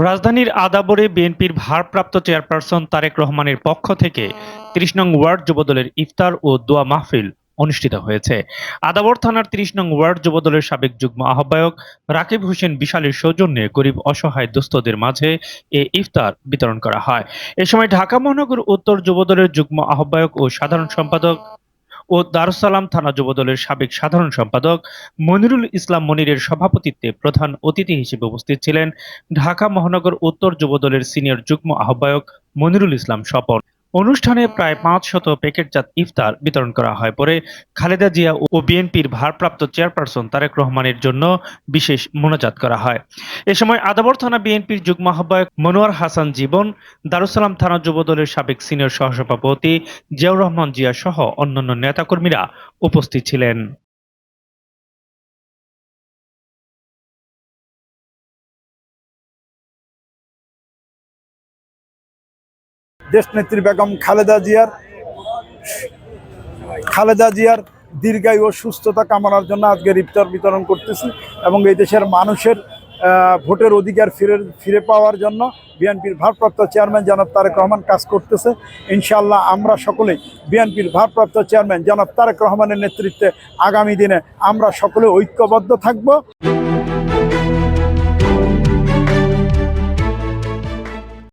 রাজধানীর আদাবরে বিএনপির ভারপ্রাপ্ত চেয়ারপারসন তারেক রহমানের পক্ষ থেকে ৩০ নং ওয়ার্ড যুবদলের ইফতার ও দোয়া মাহফিল অনুষ্ঠিত হয়েছে। আদাবর থানার ৩০ নং ওয়ার্ড যুবদলের সাবেক যুগ্ম আহ্বায়ক রাকিব হোসেন বিশালের সৌজন্যে গরিব অসহায় দুস্থদের মাঝে এ ইফতার বিতরণ করা হয়। এ সময় ঢাকা মহানগর উত্তর যুবদলের যুগ্ম আহ্বায়ক ও সাধারণ সম্পাদক ও দারুসালাম থানা যুবদলের সাবেক সাধারণ সম্পাদক মনিরুল ইসলাম মনিরের সভাপতিত্বে প্রধান অতিথি হিসেবে উপস্থিত ছিলেন ঢাকা মহানগর উত্তর যুবদলের সিনিয়র যুগ্ম আহ্বায়ক মনিরুল ইসলাম স্বপন। অনুষ্ঠানে প্রায় ৫০০ প্যাকেটজাত ইফতার বিতরণ করা হয়। পরে খালেদা জিয়া ও বিএনপির ভারপ্রাপ্ত চেয়ারপারসন তারেক রহমানের জন্য বিশেষ মোনাজাত করা হয়। এ সময় আদাবর থানা বিএনপির যুগ্ম আহ্বায়ক মনোয়ার হাসান জীবন, দারুসালাম থানা যুবদলের সাবেক সিনিয়র সহসভাপতি জিয়াউর রহমান জিয়া সহ অন্যান্য নেতাকর্মীরা উপস্থিত ছিলেন। দেশনেত্রী বেগম খালেদা জিয়ার দীর্ঘায়ু ও সুস্থতা কামনার জন্য আজকের ইফতার বিতরণ করতেছি এবং এই দেশের মানুষের ভোটের অধিকার ফিরে পাওয়ার জন্য বিএনপির ভারপ্রাপ্ত চেয়ারম্যান জনাব তারেক রহমান কাজ করতেছে। ইনশাআল্লাহ আমরা সকলেই বিএনপির ভারপ্রাপ্ত চেয়ারম্যান জনাব তারেক রহমানের নেতৃত্বে আগামী দিনে আমরা সকলে ঐক্যবদ্ধ থাকব।